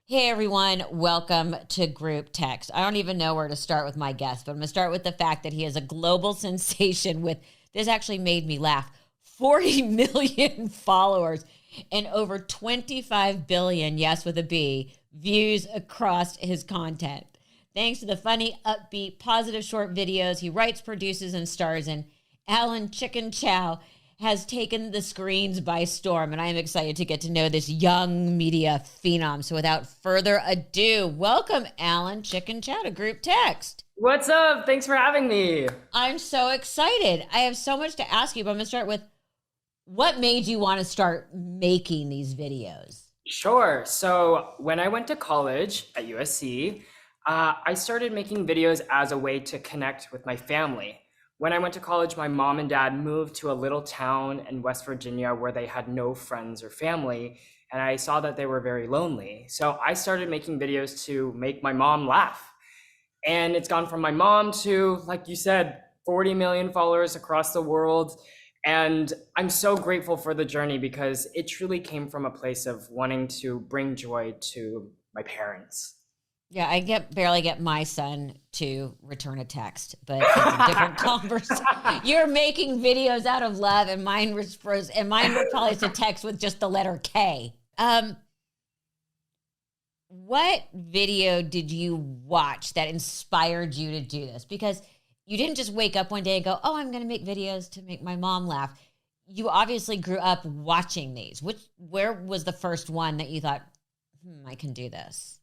Hey everyone, welcome to Group Text. I don't even know where to start with my guest, but I'm going to start with the fact that he is a global sensation with, this actually made me laugh, 40 million followers and over 25 billion, yes with a B, views across his content. Thanks to the funny, upbeat, positive short videos he writes, produces, and stars in, Alan Chow has taken the screens by storm, and I am excited to get to know this young media phenom. So without further ado, welcome Alan Chow to Group Text. What's up? Thanks for having me. I'm so excited. I have so much to ask you, but I'm going to start with what made you want to start making these videos? Sure. So when I went to college at USC, I started making videos as a way to connect with my family. When I went to college, my mom and dad moved to a little town in West Virginia where they had no friends or family, and I saw that they were very lonely. So I started making videos to make my mom laugh. And it's gone from my mom to, like you said, 40 million followers across the world. And I'm so grateful for the journey because it truly came from a place of wanting to bring joy to my parents. Yeah, I barely get my son to return a text, but it's a different conversation. You're making videos out of love, and mine was probably a text with just the letter K. What video did you watch that inspired you to do this? Because you didn't just wake up one day and go, "Oh, I'm going to make videos to make my mom laugh." You obviously grew up watching these. Where was the first one that you thought, I can do this?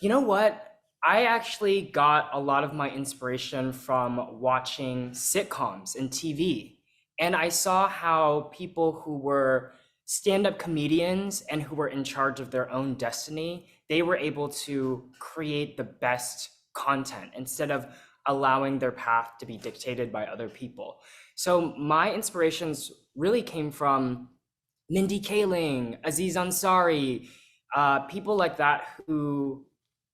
You know what? I actually got a lot of my inspiration from watching sitcoms and TV. And I saw how people who were stand-up comedians and who were in charge of their own destiny, they were able to create the best content instead of allowing their path to be dictated by other people. So my inspirations really came from Mindy Kaling, Aziz Ansari, people like that who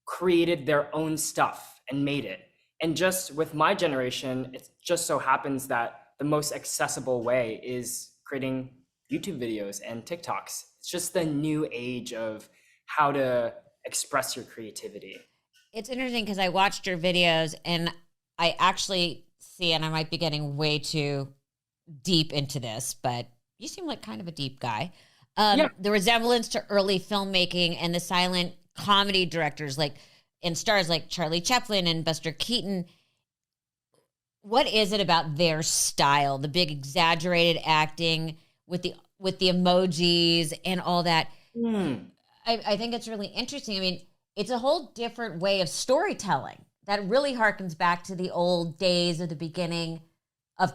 created their own stuff and made it. And just with my generation, it just so happens that the most accessible way is creating YouTube videos and TikToks. It's just the new age of how to express your creativity. It's interesting because I watched your videos and I actually see, and I might be getting way too deep into this, but you seem like kind of a deep guy. The resemblance to early filmmaking and the silent comedy directors and stars like Charlie Chaplin and Buster Keaton. What is it about their style, the big exaggerated acting with the emojis and all that? I think it's really interesting. I mean, it's a whole different way of storytelling that really harkens back to the old days of the beginning of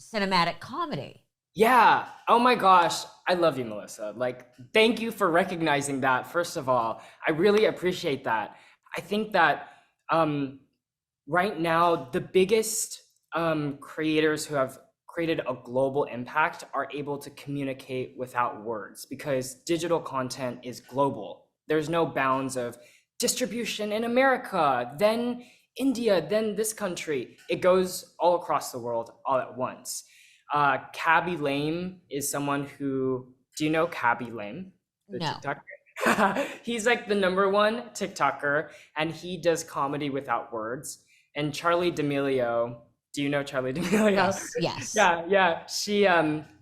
cinematic comedy. Yeah. Oh my gosh. I love you, Melissa. Thank you for recognizing that. First of all, I really appreciate that. I think that right now, the biggest creators who have created a global impact are able to communicate without words because digital content is global. There's no bounds of distribution in America, then India, then this country. It goes all across the world all at once. Cabby Lame is someone who, do you know Cabby Lame? The No. TikToker? He's like the #1 TikToker and he does comedy without words. And Charlie D'Amelio, do you know Charlie D'Amelio? Yes. Yeah. She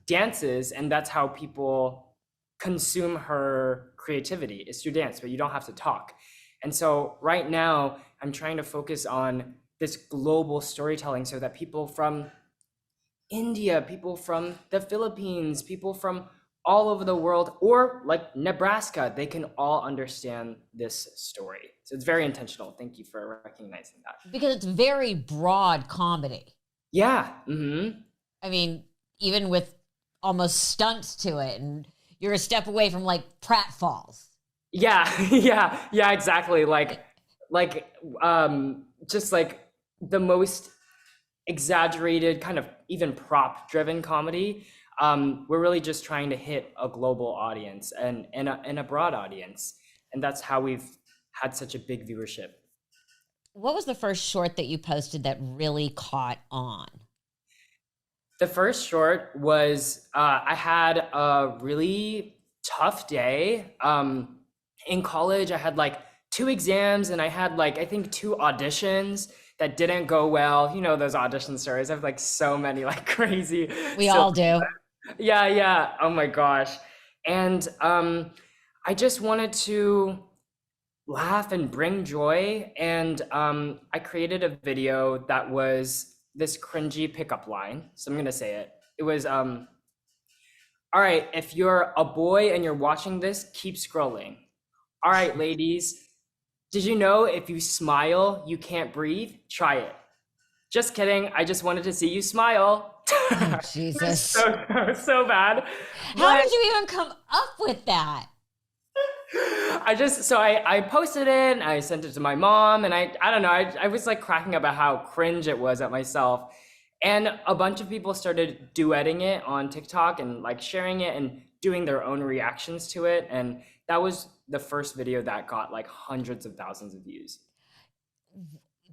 dances and that's how people consume her creativity is through dance, but you don't have to talk. And so right now I'm trying to focus on this global storytelling so that people from India, people from the Philippines, people from all over the world, or like Nebraska, they can all understand this story. So it's very intentional. Thank you for recognizing that. Because it's very broad comedy. Yeah. I mean, even with almost stunts to it, and you're a step away from like pratfalls. Yeah, exactly. Just like the most exaggerated kind of even prop driven comedy. We're really just trying to hit a global audience and a broad audience. And that's how we've had such a big viewership. What was the first short that you posted that really caught on? The first short was, I had a really tough day. in college, I had like 2 exams and I had like, I think 2 auditions that didn't go well. You know, those audition stories. I have like so many like crazy. We So all do. yeah, yeah. Oh my gosh. And I just wanted to laugh and bring joy. And I created a video that was this cringy pickup line. So I'm gonna say it. It was, all right, if you're a boy and you're watching this, keep scrolling. All right, ladies, did you know if you smile, you can't breathe? Try it. Just kidding. I just wanted to see you smile. Oh, It was Jesus. so bad. How But did you even come up with that? I posted it and I sent it to my mom and I don't know, I was like cracking up at how cringe it was at myself. And a bunch of people started duetting it on TikTok and like sharing it and doing their own reactions to it. And that was the first video that got like hundreds of thousands of views.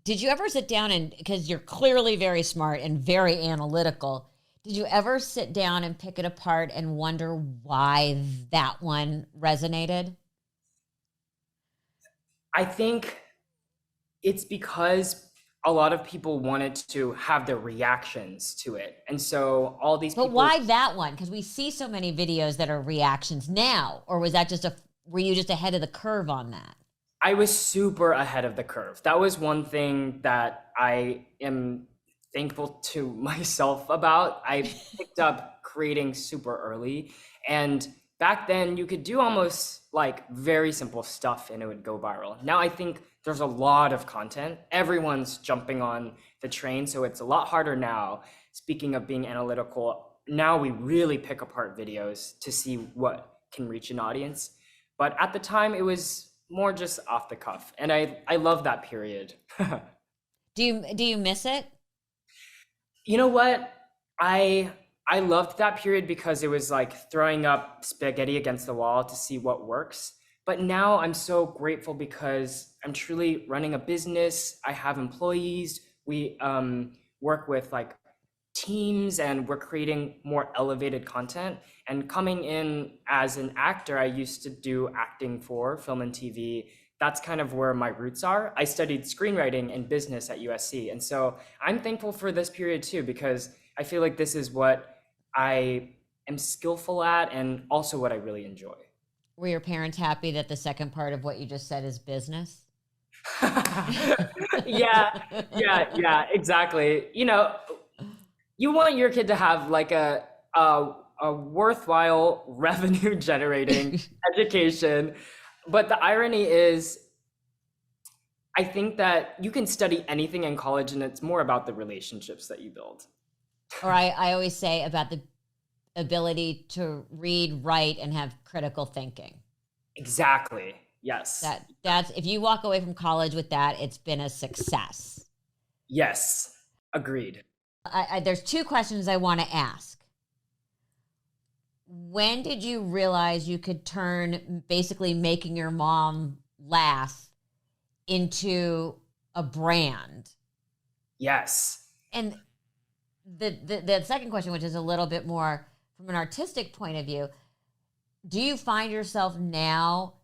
Did you ever sit down and, because you're clearly very smart and very analytical, did you ever sit down and pick it apart and wonder why that one resonated? I think it's because a lot of people wanted to have their reactions to it. And so all these But people. why that one? Because we see so many videos that are reactions now. Or was that just were you just ahead of the curve on that? I was super ahead of the curve. That was one thing that I am thankful to myself about. I picked up creating super early. And back then, you could do almost like very simple stuff and it would go viral. Now I think there's a lot of content. Everyone's jumping on the train. So it's a lot harder now. Speaking of being analytical, now we really pick apart videos to see what can reach an audience. But at the time, it was more just off the cuff. And I love that period. Do you miss it? You know what? I loved that period because it was like throwing up spaghetti against the wall to see what works. But now I'm so grateful because I'm truly running a business. I have employees. We work with like teams and we're creating more elevated content. And coming in as an actor, I used to do acting for film and TV. That's kind of where my roots are. I studied screenwriting and business at USC. And so I'm thankful for this period too, because I feel like this is what I am skillful at and also what I really enjoy. Were your parents happy that the second part of what you just said is business? Yeah, exactly. You know, you want your kid to have like a worthwhile revenue generating education. But the irony is, I think that you can study anything in college and it's more about the relationships that you build. Or I always say about the ability to read, write, and have critical thinking. Exactly. Yes. That's if you walk away from college with that, it's been a success. Yes. Agreed. There's 2 questions I want to ask. When did you realize you could turn basically making your mom laugh into a brand? Yes. And the second question, which is a little bit more from an artistic point of view, do you find yourself now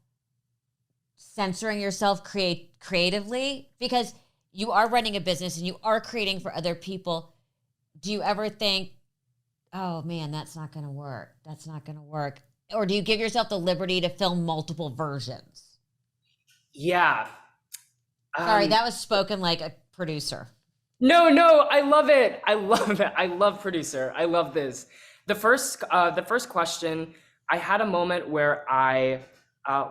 censoring yourself creatively? Because you are running a business and you are creating for other people. Do you ever think, oh man, that's not going to work. That's not going to work. Or do you give yourself the liberty to film multiple versions? Yeah. Sorry, that was spoken like a producer. No, I love it. I love it. I love producer. I love this. The first question, I had a moment where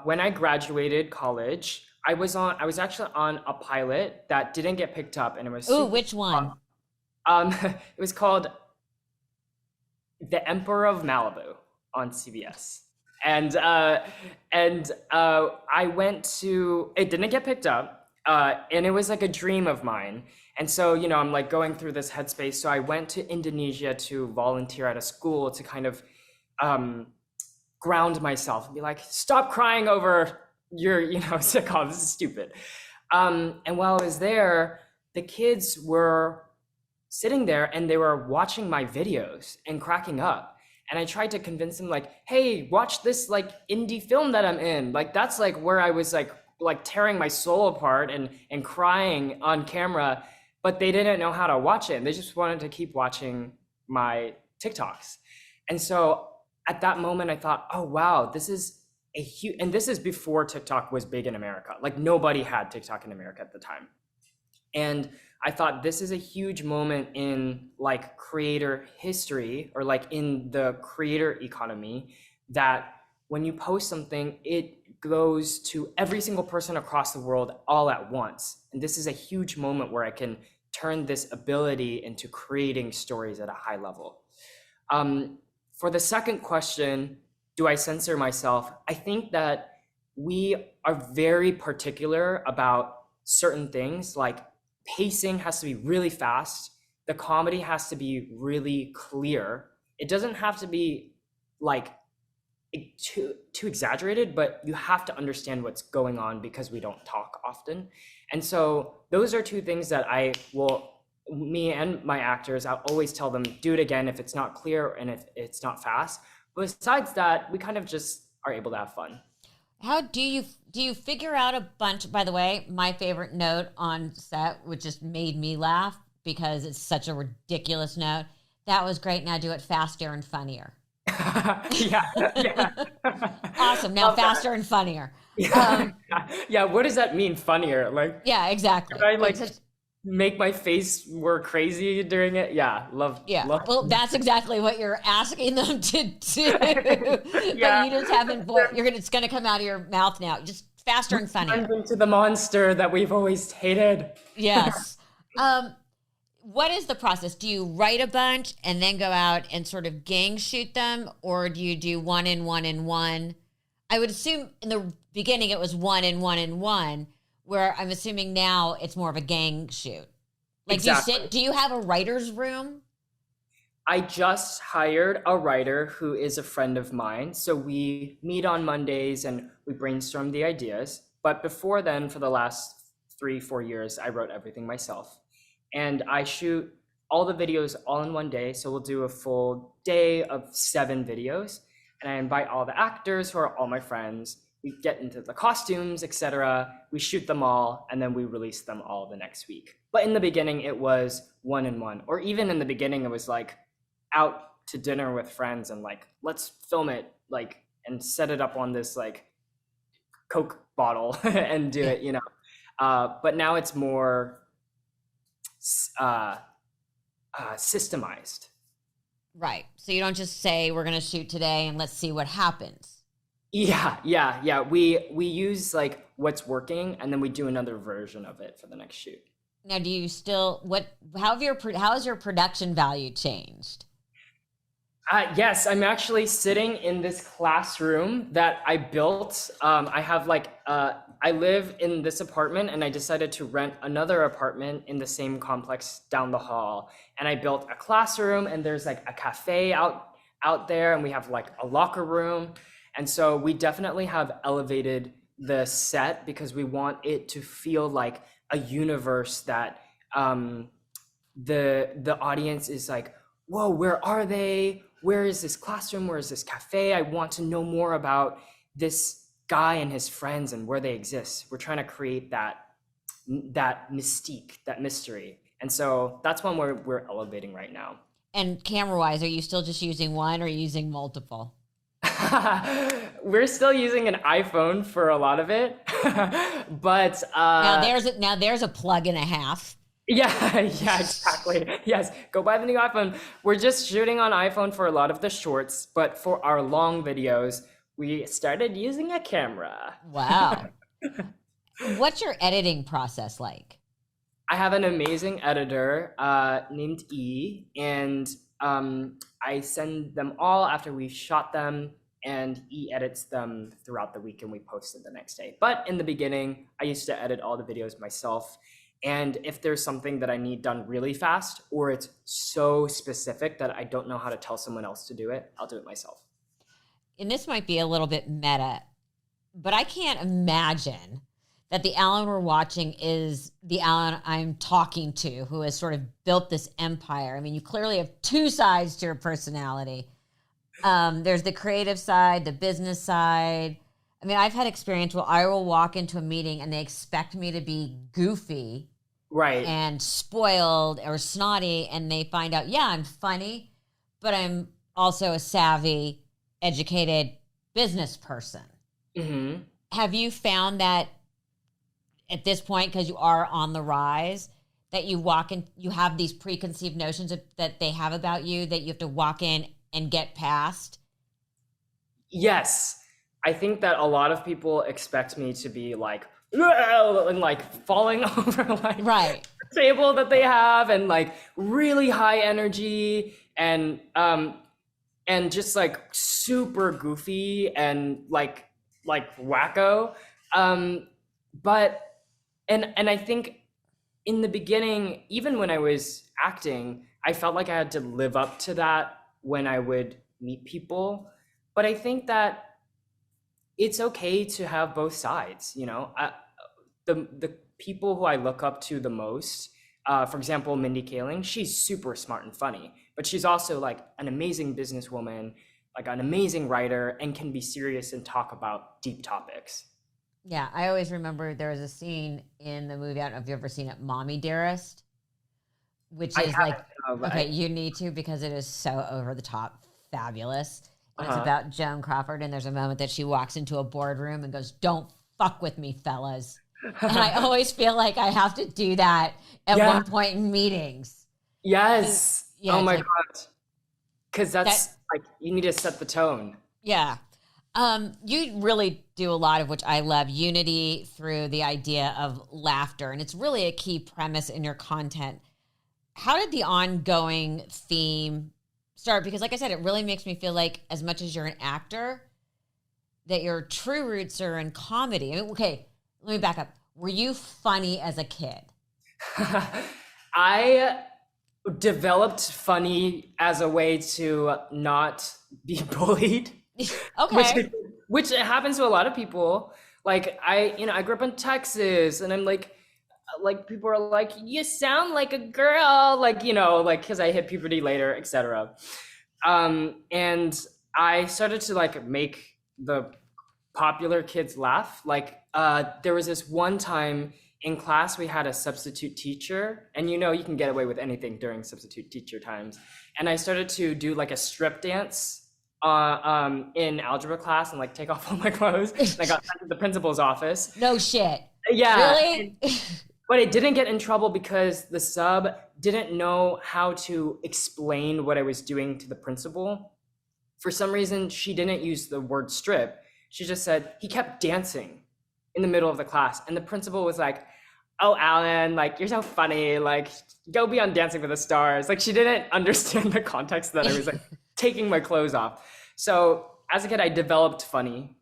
when I graduated college, I was actually on a pilot that didn't get picked up, and it was Which one? it was called The Emperor of Malibu on CBS. And I went to, it didn't get picked up, and it was like a dream of mine. And so, you know, I'm like going through this headspace. So I went to Indonesia to volunteer at a school to kind of ground myself and be like, stop crying over your, sitcom. This is stupid. And while I was there, the kids were sitting there and they were watching my videos and cracking up. And I tried to convince them like, hey, watch this like indie film that I'm in. Like that's like where I was like tearing my soul apart and crying on camera, but they didn't know how to watch it. They just wanted to keep watching my TikToks. And so at that moment I thought, oh wow, this is a huge, and this is before TikTok was big in America. Like nobody had TikTok in America at the time. And I thought this is a huge moment in like creator history, or like in the creator economy, that when you post something, it goes to every single person across the world all at once. And this is a huge moment where I can turn this ability into creating stories at a high level. For the second question, do I censor myself? I think that we are very particular about certain things, like pacing has to be really fast. The comedy has to be really clear. It doesn't have to be like too exaggerated, but you have to understand what's going on because we don't talk often. And so those are two things that me and my actors, I'll always tell them, do it again if it's not clear and if it's not fast. But besides that, we kind of just are able to have fun. How do you figure out a bunch? By the way, my favorite note on set, which just made me laugh because it's such a ridiculous note. That was great. Now do it faster and funnier. Yeah. Awesome. Now faster and funnier. Yeah. What does that mean? Funnier? Like, yeah, exactly. Should I like make my face more crazy during it? Yeah. Love. Well, that's exactly what you're asking them to do. Yeah. But you just haven't, it's going to come out of your mouth now. Just faster and funnier. Into the monster that we've always hated. Yes. What is the process? Do you write a bunch and then go out and sort of gang shoot them? Or do you do one in one in one? I would assume in the beginning it was one in one in one, where I'm assuming now it's more of a gang shoot. Like, exactly. Do you have a writer's room? I just hired a writer who is a friend of mine. So we meet on Mondays and we brainstorm the ideas. But before then, for the last 3-4 years, I wrote everything myself. And I shoot all the videos all in one day. So we'll do a full day of 7 videos. And I invite all the actors who are all my friends. We get into the costumes, etc. We shoot them all, and then we release them all the next week. But in the beginning, it was one in one. Or even in the beginning, it was like out to dinner with friends and like, let's film it, like, and set it up on this like Coke bottle and do it, you know. But now it's more systemized. Right. So you don't just say we're going to shoot today and let's see what happens. Yeah. We use like what's working, and then we do another version of it for the next shoot. Now, do you still how has your production value changed? Yes, I'm actually sitting in this classroom that I built. I have I live in this apartment, and I decided to rent another apartment in the same complex down the hall. And I built a classroom, and there's like a cafe out there, and we have like a locker room. And so we definitely have elevated the set because we want it to feel like a universe that the audience is like, whoa, where are they? Where is this classroom? Where is this cafe? I want to know more about this guy and his friends and where they exist. We're trying to create that mystique, that mystery. And so that's one we're elevating right now. And camera-wise, are you still just using one or are you using multiple? We're still using an iPhone for a lot of it. But now there's a plug and a half. Yeah, exactly. Yes, go buy the new iPhone. We're just shooting on iPhone for a lot of the shorts, but for our long videos, we started using a camera. Wow. What's your editing process like? I have an amazing editor named E, and I send them all after we've shot them, and E edits them throughout the week, and we post it the next day. But in the beginning, I used to edit all the videos myself. And if there's something that I need done really fast, or it's so specific that I don't know how to tell someone else to do it, I'll do it myself. And this might be a little bit meta, but I can't imagine that the Alan we're watching is the Alan I'm talking to, who has sort of built this empire. I mean, you clearly have two sides to your personality. There's the creative side, the business side. I mean, I've had experience where I will walk into a meeting and they expect me to be goofy Right. and spoiled or snotty, and they find out, yeah, I'm funny, but I'm also a savvy, educated business person. Mm-hmm. Have you found that at this point, because you are on the rise, that you walk in, you have these preconceived notions that they have about you that you have to walk in and get past? Yes. I think that a lot of people expect me to be like, and like falling over like Right. the table that they have, and like really high energy, and just like super goofy and like wacko. But and I think in the beginning, even when I was acting, I felt like I had to live up to that when I would meet people. But I think that it's okay to have both sides, you know. The people who I look up to the most, for example, Mindy Kaling, she's super smart and funny, but she's also like an amazing businesswoman, like an amazing writer, and can be serious and talk about deep topics. Yeah, I always remember there was a scene in the movie, I don't know if you've ever seen it, Mommy Dearest, which I is like, haven't, okay, you need to, because it is so over the top fabulous. And it's uh-huh. about Joan Crawford, and there's a moment that she walks into a boardroom and goes, "Don't fuck with me, fellas." And I always feel like I have to do that at Yeah. one point in meetings. Yes. Yeah, Oh it's my like- God. Because that's like, you need to set the tone. Yeah. You really do a lot of, which I love, unity through the idea of laughter. And it's really a key premise in your content. How did the ongoing theme start? Because like I said, it really makes me feel like as much as you're an actor, that your true roots are in comedy. I mean, okay, let me back up. Were you funny as a kid? I developed funny as a way to not be bullied. Okay. Which happens to a lot of people. Like I grew up in Texas, and I'm like people are like, you sound like a girl, like, like, because I hit puberty later, etc. And I started to like make the popular kids laugh. Like, there was this one time in class we had a substitute teacher, and you can get away with anything during substitute teacher times. And I started to do like a strip dance in algebra class and like take off all my clothes. And I got sent to the principal's office. No shit. Yeah. Really? But I didn't get in trouble because the sub didn't know how to explain what I was doing to the principal. For some reason, she didn't use the word strip. She just said, he kept dancing in the middle of the class. And the principal was like, oh, Alan, like, you're so funny. Like, go be on Dancing with the Stars. Like, she didn't understand the context that I was like taking my clothes off. So as a kid, I developed funny.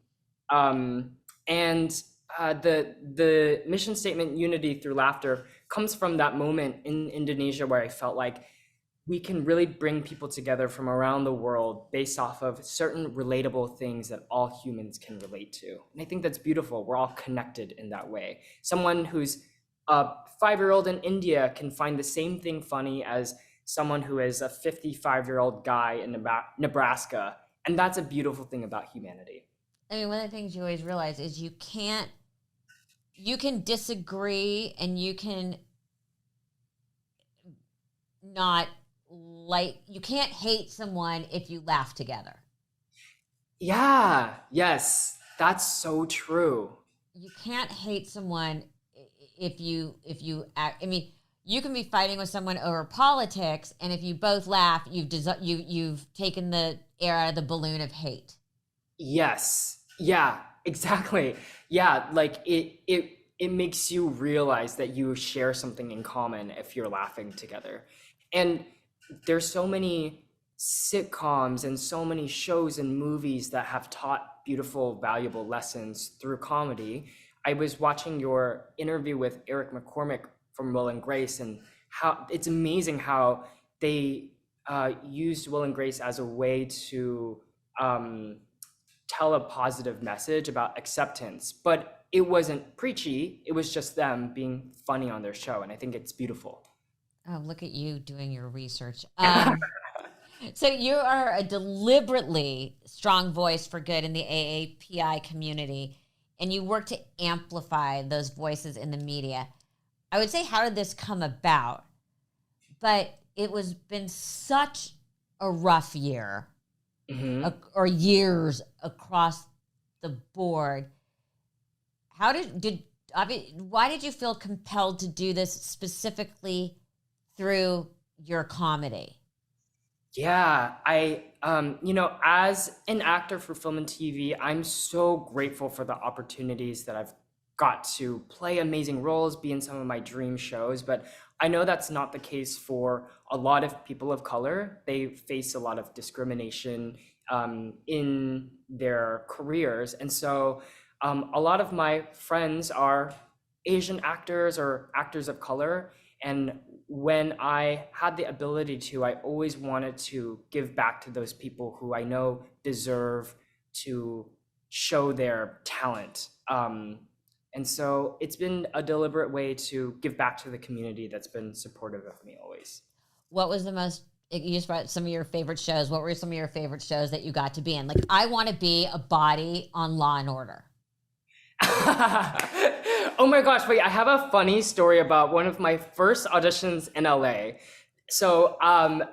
And the mission statement, unity through laughter, comes from that moment in Indonesia where I felt like we can really bring people together from around the world based off of certain relatable things that all humans can relate to. And I think that's beautiful. We're all connected in that way. Someone who's a 5-year-old in India can find the same thing funny as someone who is a 55-year-old guy in Nebraska. And that's a beautiful thing about humanity. I mean, one of the things you always realize is you can disagree, and you can not you can't hate someone if you laugh together. Yeah, yes, that's so true. You can't hate someone if you act. I mean, you can be fighting with someone over politics, and if you both laugh, you've taken the air out of the balloon of hate. Yes. Yeah, exactly. Yeah, like it makes you realize that you share something in common if you're laughing together. And there's so many sitcoms and so many shows and movies that have taught beautiful, valuable lessons through comedy. I was watching your interview with Eric McCormick from Will and Grace, and how it's amazing how they used Will and Grace as a way to tell a positive message about acceptance. But it wasn't preachy. It was just them being funny on their show. And I think it's beautiful. Oh, look at you doing your research. So you are a deliberately strong voice for good in the AAPI community, and you work to amplify those voices in the media. I would say, how did this come about? But it was been such a rough year, or years across the board. Why did you feel compelled to do this specifically through your comedy? Yeah, as an actor for film and TV, I'm so grateful for the opportunities that I've got to play amazing roles, be in some of my dream shows. But I know that's not the case for a lot of people of color. They face a lot of discrimination in their careers. And so a lot of my friends are Asian actors or actors of color. And when I had the ability to, I always wanted to give back to those people who I know deserve to show their talent. And so it's been a deliberate way to give back to the community that's been supportive of me always. What was you just brought some of your favorite shows. What were some of your favorite shows that you got to be in? Like, I want to be a body on Law and Order. Oh my gosh, wait, I have a funny story about one of my first auditions in LA. So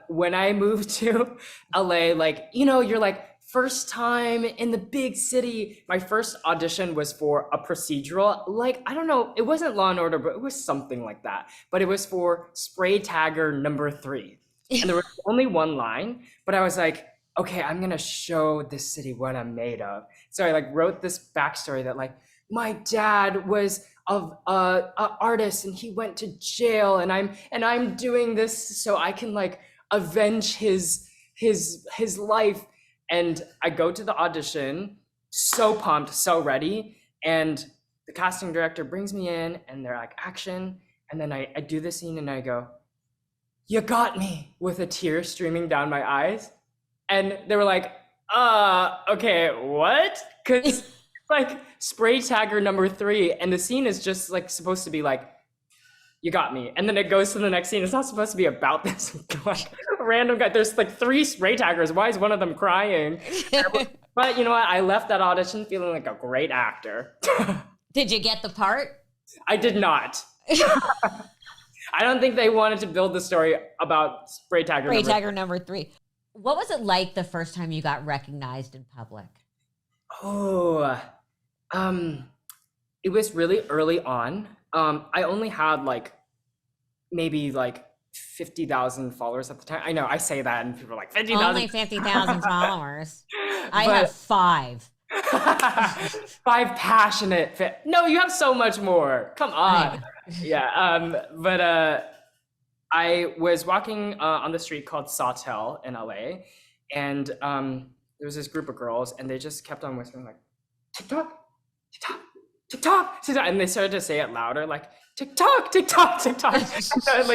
when I moved to LA, you're like, first time in the big city. My first audition was for a procedural, I don't know, it wasn't Law and Order, but it was something like that. But it was for Spray Tagger number 3. And there was only one line, but I was like, okay, I'm gonna show this city what I'm made of. So I wrote this backstory that my dad was a artist and he went to jail, and I'm doing this so I can avenge his life. And I go to the audition, so pumped, so ready. And the casting director brings me in and they're like, action. And then I do the scene and I go, "You got me," with a tear streaming down my eyes. And they were like, okay, what? Because Spray Tagger number 3. And the scene is just supposed to be "You got me." And then it goes to the next scene. It's not supposed to be about this random guy. There's 3 spray taggers. Why is one of them crying? But you know what? I left that audition feeling like a great actor. Did you get the part? I did not. I don't think they wanted to build the story about spray tagger number 3. What was it like the first time you got recognized in public? Oh, it was really early on. I only had maybe 50,000 followers at the time. I know I say that and people are like 50,000. Only 50,000 followers. I have 5. 5 passionate. No, you have so much more. Come on. Yeah. But I was walking on the street called Sawtell in LA, and there was this group of girls, and they just kept on whispering TikTok, TikTok, TikTok, TikTok, and they started to say it louder, TikTok, TikTok, TikTok.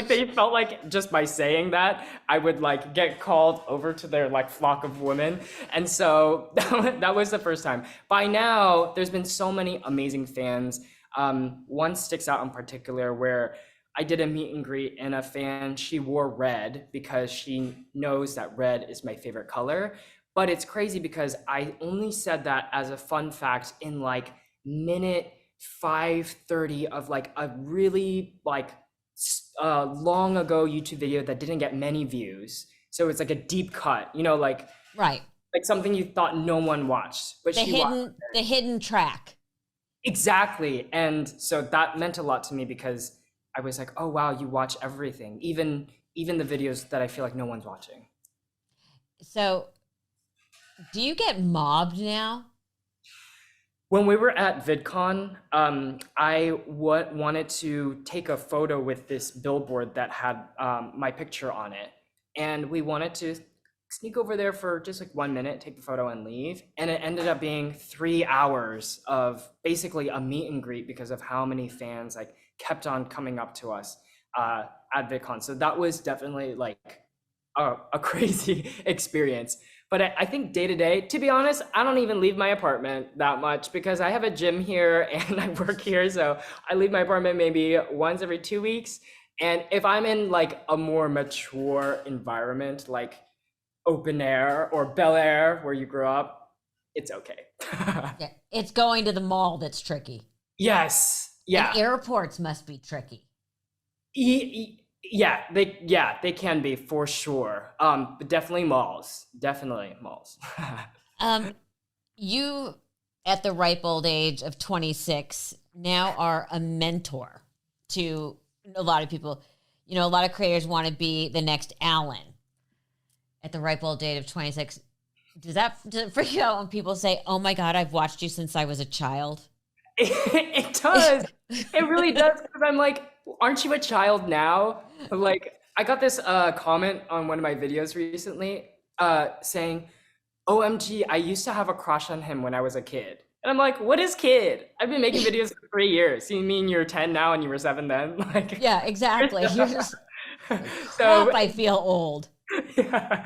They felt just by saying that, I would get called over to their flock of women. And so that was the first time. By now, there's been so many amazing fans. One sticks out in particular where I did a meet and greet, and a fan, she wore red because she knows that red is my favorite color. But it's crazy because I only said that as a fun fact in minute 5:30 of a really long ago YouTube video that didn't get many views. So it's a deep cut, right, something you thought no one watched, but the hidden track. Exactly. And so that meant a lot to me because I was like, oh wow, you watch everything, even the videos that I feel like no one's watching. So do you get mobbed now? When we were at VidCon, I wanted to take a photo with this billboard that had my picture on it. And we wanted to sneak over there for just 1 minute, take the photo and leave. And it ended up being 3 hours of basically a meet and greet because of how many fans kept on coming up to us at VidCon. So that was definitely a crazy experience. But I think day to day, to be honest, I don't even leave my apartment that much because I have a gym here and I work here. So I leave my apartment maybe once every 2 weeks. And if I'm in a more mature environment, open air or Bel Air where you grew up, it's okay. Yeah, it's going to the mall that's tricky. Yes. And Yeah. airports must be tricky. Yeah, they can be for sure. But definitely malls. Definitely malls. Um, you, at the ripe old age of 26, now are a mentor to a lot of people. You know, a lot of creators want to be the next Alan at the ripe old age of 26. Does it freak you out when people say, "Oh my God, I've watched you since I was a child"? It does. It really does. Because I'm like, aren't you a child now? Like, I got this comment on one of my videos recently saying, OMG, I used to have a crush on him when I was a kid. And I'm like, what is kid? I've been making videos for 3 years. You mean you're 10 now and you were 7 then? Like, Yeah, exactly. You're just so crap. I feel old. yeah.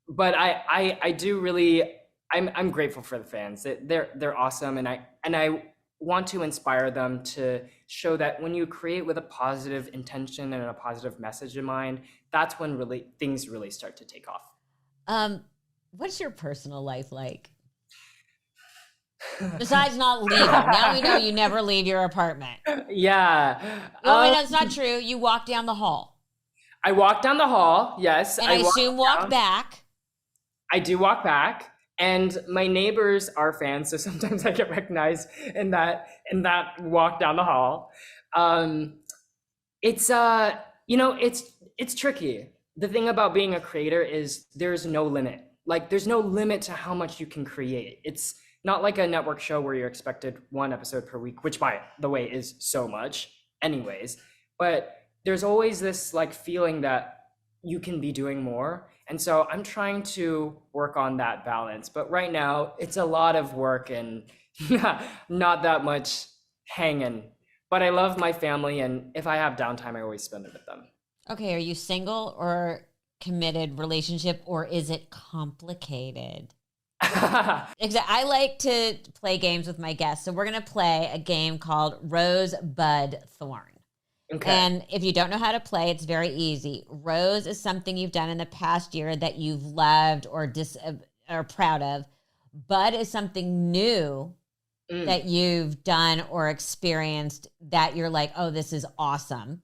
But I do really I'm grateful for the fans. They're awesome, and I want to inspire them to show that when you create with a positive intention and a positive message in mind, that's when really things really start to take off. What's your personal life like? Besides not leaving. Now we know you never leave your apartment. Yeah. Well, wait, that's not true. You walk down the hall. I walk down the hall, yes. And I assume walk back. I do walk back. And my neighbors are fans, so sometimes I get recognized in that walk down the hall. It's it's tricky. The thing about being a creator is there's no limit. Like there's no limit to how much you can create. It's not like a network show where you're expected one episode per week, which by the way is so much anyways. But there's always this like feeling that you can be doing more. And so I'm trying to work on that balance. But right now it's a lot of work and not that much hanging. But I love my family, and if I have downtime, I always spend it with them. Okay, are you single or committed relationship, or is it complicated? I like to play games with my guests. So we're going to play a game called Rose, Bud, Thorn. Okay. And if you don't know how to play, it's very easy. Rose is something you've done in the past year that you've loved or are proud of. Bud is something new that you've done or experienced that you're like, oh, this is awesome.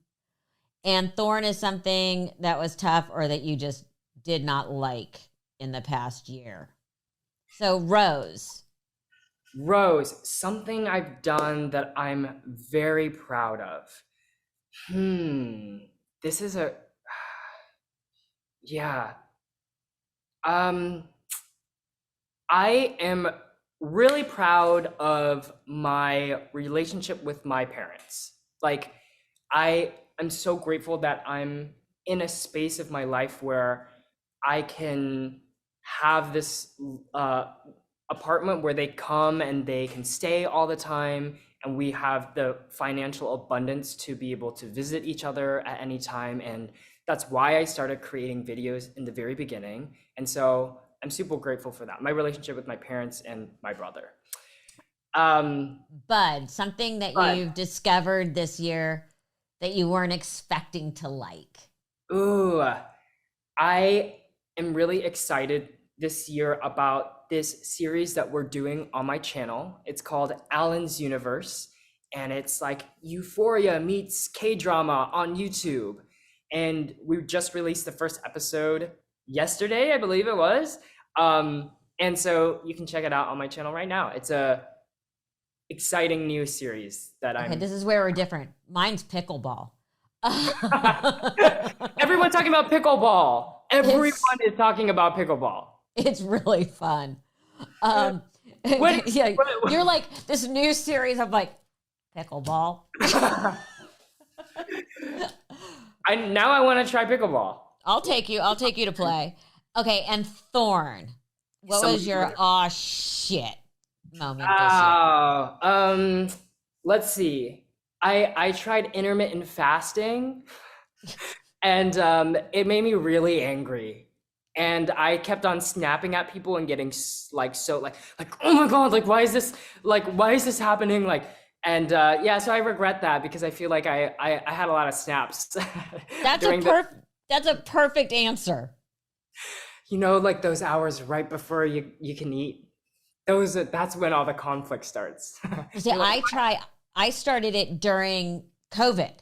And thorn is something that was tough or that you just did not like in the past year. So Rose, something I've done that I'm very proud of. This is yeah. I am really proud of my relationship with my parents. Like, I'm so grateful that I'm in a space of my life where I can have this apartment where they come and they can stay all the time, and we have the financial abundance to be able to visit each other at any time. And that's why I started creating videos in the very beginning. And so I'm super grateful for that. My relationship with my parents and my brother. Bud, something that you've discovered this year that you weren't expecting to like. Ooh, I am really excited this year about this series that we're doing on my channel. It's called Alan's Universe, and it's like Euphoria meets K-drama on YouTube. And we just released the first episode yesterday, I believe it was. And so you can check it out on my channel right now. It's a exciting new series that Okay, this is where we're different. Mine's pickleball. Everyone's talking about pickleball. Everyone is talking about pickleball. It's really fun. You're like this new series of like pickleball. Now I want to try pickleball. I'll take you to play. Okay, and Thorn. What was your aw shit moment this year? Let's see. I tried intermittent fasting and it made me really angry. And I kept on snapping at people and getting like oh my God, like why is this happening? So I regret that because I feel like I had a lot of snaps. That's a perfect answer. You know, like those hours right before you can eat. That's when all the conflict starts. See, You're like, I started it during COVID.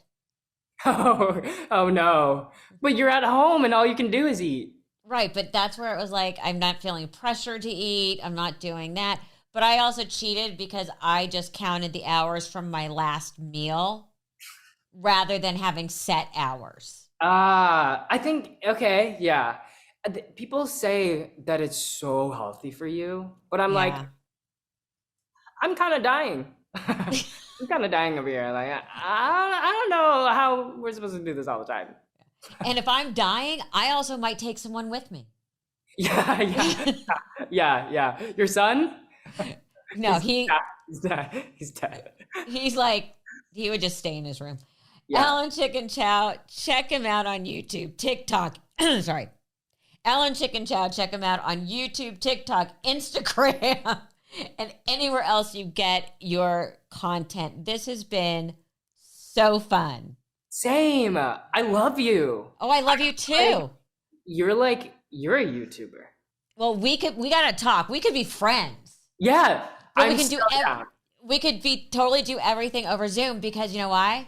oh, oh no. But you're at home and all you can do is eat. Right, but that's where it was like, I'm not feeling pressure to eat. I'm not doing that. But I also cheated because I just counted the hours from my last meal rather than having set hours. I think, okay, yeah. People say that it's so healthy for you, but I'm like, Yeah. I'm kind of dying. I'm kind of dying over here. Like, I don't know how we're supposed to do this all the time. And if I'm dying, I also might take someone with me. Yeah, yeah, yeah, yeah. Your son? No, He's dead. He's dead. he's like, he would just stay in his room. Yeah. Alan Chicken Chow, check him out on YouTube, TikTok. Sorry. Alan Chicken Chow, check him out on YouTube, TikTok, Instagram, and anywhere else you get your content. This has been so fun. Same. I love you. Oh, I love you too. You're a YouTuber. Well, we gotta talk. We could be friends. Yeah. But I'm so down. we could be totally do everything over Zoom because you know why?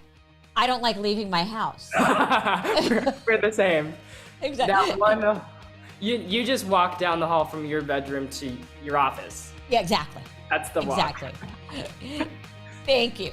I don't like leaving my house. We're the same. Exactly. That one, you just walk down the hall from your bedroom to your office. Yeah, exactly. That's the walk. Exactly. Thank you.